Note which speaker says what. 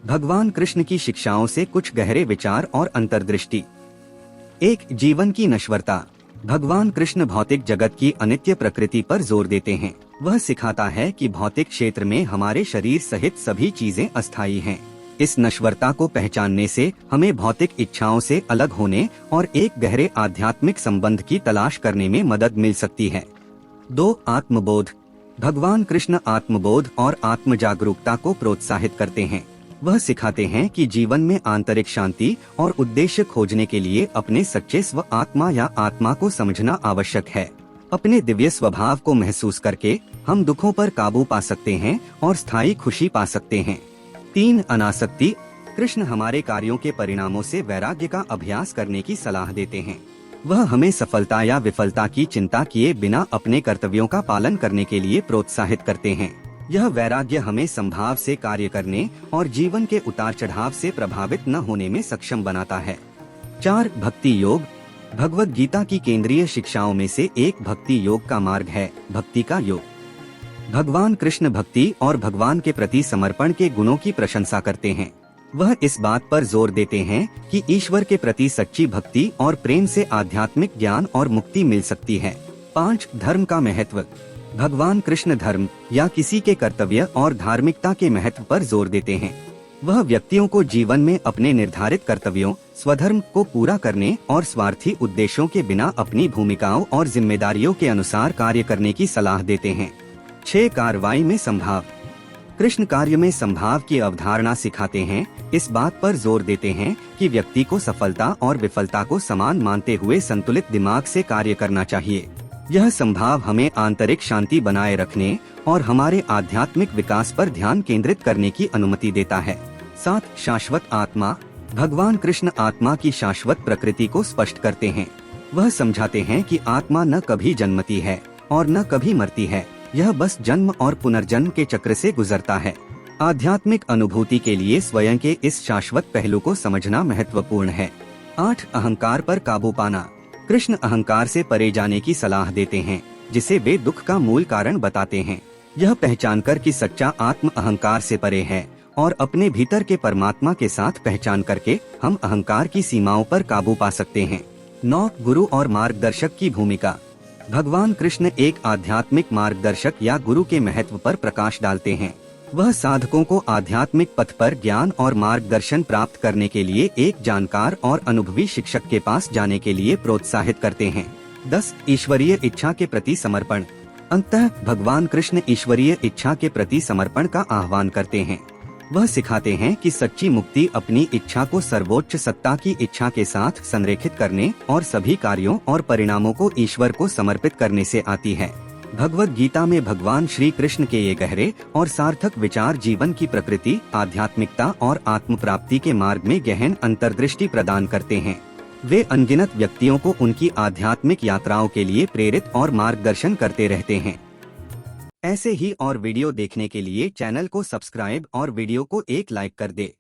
Speaker 1: भगवान कृष्ण की शिक्षाओं से कुछ गहरे विचार और अंतर्दृष्टि। एक, जीवन की नश्वरता। भगवान कृष्ण भौतिक जगत की अनित्य प्रकृति पर जोर देते हैं। वह सिखाता है कि भौतिक क्षेत्र में हमारे शरीर सहित सभी चीजें अस्थायी हैं। इस नश्वरता को पहचानने से हमें भौतिक इच्छाओं से अलग होने और एक गहरे आध्यात्मिक संबंध की तलाश करने में मदद मिल सकती है। 2, आत्मबोध। भगवान कृष्ण आत्मबोध और आत्म जागरूकता को प्रोत्साहित करते हैं। वह सिखाते हैं कि जीवन में आंतरिक शांति और उद्देश्य खोजने के लिए अपने सच्चे स्व आत्मा या आत्मा को समझना आवश्यक है। अपने दिव्य स्वभाव को महसूस करके हम दुखों पर काबू पा सकते हैं और स्थायी खुशी पा सकते हैं। 3, अनासक्ति। कृष्ण हमारे कार्यों के परिणामों से वैराग्य का अभ्यास करने की सलाह देते हैं। वह हमें सफलता या विफलता की चिंता किए बिना अपने कर्तव्यों का पालन करने के लिए प्रोत्साहित करते हैं। यह वैराग्य हमें संभाव से कार्य करने और जीवन के उतार चढ़ाव से प्रभावित न होने में सक्षम बनाता है। 4, भक्ति योग। भगवद गीता की केंद्रीय शिक्षाओं में से एक भक्ति योग का मार्ग है, भक्ति का योग। भगवान कृष्ण भक्ति और भगवान के प्रति समर्पण के गुणों की प्रशंसा करते हैं। वह इस बात पर जोर देते हैं कि ईश्वर के प्रति सच्ची भक्ति और प्रेम से आध्यात्मिक ज्ञान और मुक्ति मिल सकती है। 5, धर्म का महत्व। भगवान कृष्ण धर्म या किसी के कर्तव्य और धार्मिकता के महत्व पर जोर देते हैं। वह व्यक्तियों को जीवन में अपने निर्धारित कर्तव्यों, स्वधर्म को पूरा करने और स्वार्थी उद्देश्यों के बिना अपनी भूमिकाओं और जिम्मेदारियों के अनुसार कार्य करने की सलाह देते हैं। 6, कार्रवाई में संभाव। कृष्ण कार्य में संभाव की अवधारणा सिखाते हैं। इस बात पर जोर देते हैं कि व्यक्ति को सफलता और विफलता को समान मानते हुए संतुलित दिमाग से कार्य करना चाहिए। यह संभाव हमें आंतरिक शांति बनाए रखने और हमारे आध्यात्मिक विकास पर ध्यान केंद्रित करने की अनुमति देता है। 7, शाश्वत आत्मा। भगवान कृष्ण आत्मा की शाश्वत प्रकृति को स्पष्ट करते हैं। वह समझाते हैं कि आत्मा न कभी जन्मती है और न कभी मरती है, यह बस जन्म और पुनर्जन्म के चक्र से गुजरता है। आध्यात्मिक अनुभूति के लिए स्वयं के इस शाश्वत पहलू को समझना महत्वपूर्ण है। 8, अहंकार पर काबू पाना। कृष्ण अहंकार से परे जाने की सलाह देते हैं, जिसे वे दुख का मूल कारण बताते हैं। यह पहचान कर कि सच्चा आत्म अहंकार से परे है और अपने भीतर के परमात्मा के साथ पहचान करके हम अहंकार की सीमाओं पर काबू पा सकते हैं। 9, गुरु और मार्गदर्शक की भूमिका। भगवान कृष्ण एक आध्यात्मिक मार्गदर्शक या गुरु के महत्व पर प्रकाश डालते हैं। वह साधकों को आध्यात्मिक पथ पर ज्ञान और मार्गदर्शन प्राप्त करने के लिए एक जानकार और अनुभवी शिक्षक के पास जाने के लिए प्रोत्साहित करते हैं। 10, ईश्वरीय इच्छा के प्रति समर्पण। अंततः भगवान कृष्ण ईश्वरीय इच्छा के प्रति समर्पण का आह्वान करते हैं। वह सिखाते हैं कि सच्ची मुक्ति अपनी इच्छा को सर्वोच्च सत्ता की इच्छा के साथ संरेखित करने और सभी कार्यों और परिणामों को ईश्वर को समर्पित करने से आती है। भगवद गीता में भगवान श्री कृष्ण के ये गहरे और सार्थक विचार जीवन की प्रकृति, आध्यात्मिकता और आत्म प्राप्ति के मार्ग में गहन अंतर्दृष्टि प्रदान करते हैं। वे अनगिनत व्यक्तियों को उनकी आध्यात्मिक यात्राओं के लिए प्रेरित और मार्गदर्शन करते रहते हैं। ऐसे ही और वीडियो देखने के लिए चैनल को सब्सक्राइब और वीडियो को एक लाइक कर दे।